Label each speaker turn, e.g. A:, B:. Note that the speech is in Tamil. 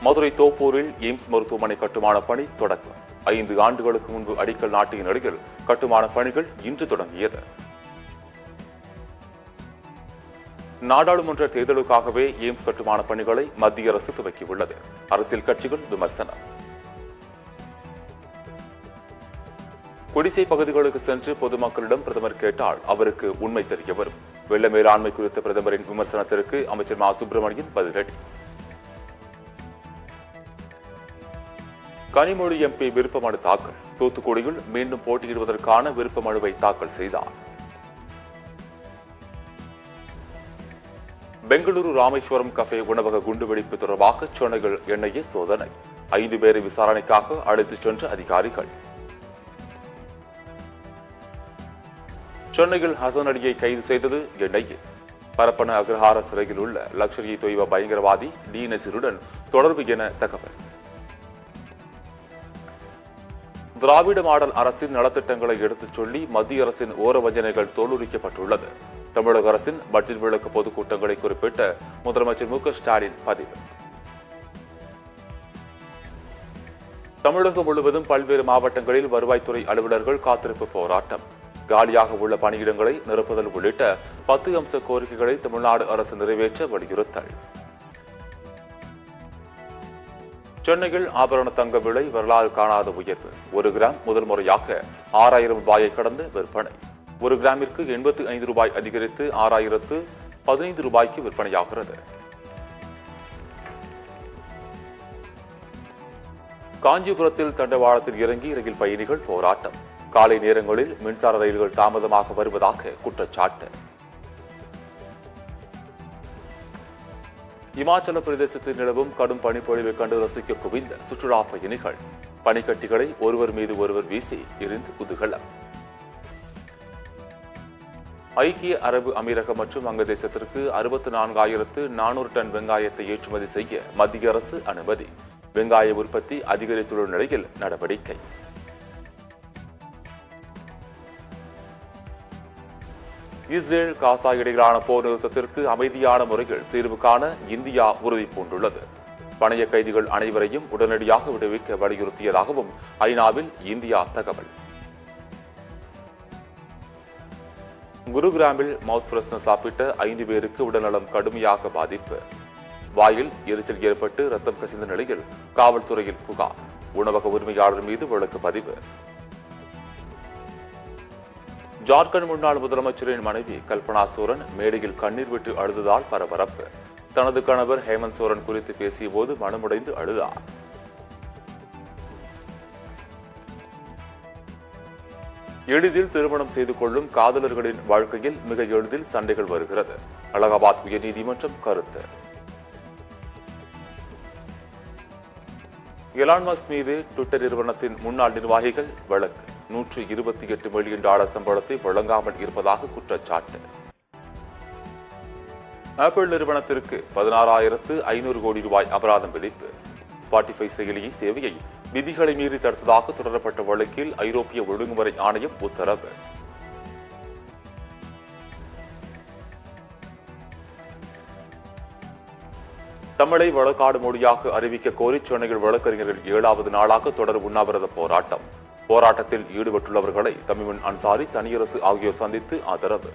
A: மதுரை தோப்பூரில் எய்ம்ஸ் மருத்துவமனை கட்டுமான பணி தொடக்கம். 5 ஆண்டுகளுக்கு முன்பு அடிக்கல் நாட்டிய நிலையில் கட்டுமான பணிகள் இன்று தொடங்கியது. நாடாளுமன்ற தேர்தலுக்காகவே எய்ம்ஸ் கட்டுமான பணிகளை மத்திய அரசு துவக்கியுள்ளது. அரசியல் கட்சிகள் விமர்சனம். குடிசை பகுதிகளுக்கு சென்று பொதுமக்களிடம் பிரதமர் கேட்டால் அவருக்கு உண்மை தெரிய வரும். வெள்ள மேலாண்மை குறித்த பிரதமரின் விமர்சனத்திற்கு அமைச்சர் மா சுப்பிரமணியன் பதிலடி. கனிமொழி எம்பி விருப்ப மனு தாக்கல். தூத்துக்குடியில் மீண்டும் போட்டியிடுவதற்கான விருப்ப மனுவை தாக்கல் செய்தார். பெங்களூரு ராமேஸ்வரம் கஃபே உணவக குண்டுவெடிப்பு தொடர்பாக சென்னையில் என்ஐஏ சோதனை. 5 பேரை விசாரணைக்காக அழைத்துச் சென்ற அதிகாரிகள். சென்னையில் ஹசன் அலியை கைது செய்தது என்ஐஏ. பரப்பன அக்ரஹார சிறையில் உள்ள லக்ஷர் இ தொய்பா பயங்கரவாதி டி நசீருடன் தொடர்பு என தகவல். திராவிட மாடல் அரசின் நலத்திட்டங்களை எடுத்துச் சொல்லி மத்திய அரசின் ஓரவஞ்சனைகள் தோலுரிக்கப்பட்டுள்ளது. தமிழக அரசின் பட்ஜெட் விளக்க பொதுக்கூட்டங்களை குறிப்பிட்ட முதலமைச்சர் மு க ஸ்டாலின் பதிவு. தமிழகம் முழுவதும் பல்வேறு மாவட்டங்களில் வருவாய்த்துறை அலுவலர்கள் காத்திருப்பு போராட்டம். காலியாக உள்ள பணியிடங்களை நிரப்புதல் உள்ளிட்ட 10 அம்ச கோரிக்கைகளை தமிழ்நாடு அரசு நிறைவேற்ற வலியுறுத்தல். சென்னையில் ஆபரண தங்க விலை வரலாறு காணாத உயர்வு. 1 கிராம் முதல் முறையாக 6000 ரூபாயை கடந்து விற்பனை. 1 கிராமிற்கு 85 ரூபாய் அதிகரித்து 6015 ரூபாய்க்கு விற்பனையாகிறது. காஞ்சிபுரத்தில் தண்டவாளத்தில் இறங்கி ரயில் பயணிகள் போராட்டம். காலை நேரங்களில் மின்சார ரயில்கள் தாமதமாக வருவதாக குற்றச்சாட்டு. இமாச்சல பிரதேசத்தில் நிலவும் கடும் பனிப்பொழிவை கண்டு ரசிக்க குவிந்த சுற்றுலா பயணிகள். பனிக்கட்டிகளை ஒருவர் மீது ஒருவர் வீசி எரிந்து குதூகலம். ஐக்கிய அரபு அமீரகம் மற்றும் வங்கதேசத்திற்கு 64,400 டன் வெங்காயத்தை ஏற்றுமதி செய்ய மத்திய அரசு அனுமதி. வெங்காய உற்பத்தி அதிகரித்துள்ள நிலையில் நடவடிக்கை. இஸ்ரேல் காசா இடையிலான போர் நிறுத்தத்திற்கு அமைதியான முறையில் தீர்வு காண இந்தியா உறுதி பூண்டுள்ளது. பணைய கைதிகள் அனைவரையும் உடனடியாக விடுவிக்க வலியுறுத்தியதாகவும் ஐநாவில் இந்தியா தகவல். குருகிராமில் மவுத் ஃப்ரெஷ்னர் சாப்பிட்ட 5 பேருக்கு உடல்நலம் கடுமையாக பாதிப்பு. வாயில் எரிச்சல் ஏற்பட்டு ரத்தம் கசிந்த நிலையில் காவல்துறையில் புகார். உணவக உரிமையாளர் மீது வழக்கு பதிவு. ஜார்க்கண்ட் முன்னாள் முதலமைச்சரின் மனைவி கல்பனா சோரன் மேடையில் கண்ணீர் விட்டு அழுததால் பரபரப்பு. தனது கணவர் ஹேமந்த் சோரன் குறித்து பேசிய போது மனமுடைந்து அழுதார். எளிதில் திருமணம் செய்து கொள்ளும் காதலர்களின் வாழ்க்கையில் மிக எளிதில் சண்டைகள் வருகிறது. அலகாபாத் உயர்நீதிமன்றம் கருத்து. எலான் மஸ்க் மீது ட்விட்டர் நிறுவனத்தின் முன்னாள் நிர்வாகிகள் வழக்கு. $128 மில்லியன் சம்பளத்தை வழங்காமல் இருப்பதாக குற்றச்சாட்டு. ஆப்பிள் நிறுவனத்திற்கு 16,500 கோடி ரூபாய் அபராதம் விதிப்பு. ஸ்பாட்டிஃபை செயலியை சேவையை விதிகளை மீறி தடுத்ததாக தொடரப்பட்ட வழக்கில் ஐரோப்பிய ஒழுங்குமுறை ஆணையம் உத்தரவு. தமிழை வழக்காடு மொழியாக அறிவிக்க கோரி சென்னையில் வழக்கறிஞர்கள் 7வது நாளாக தொடர் உண்ணாவிரத போராட்டம். போராட்டத்தில் ஈடுபட்டுள்ளவர்களை தமிமுன் அன்சாரி, தனியரசு ஆகியோர் சந்தித்து ஆதரவு.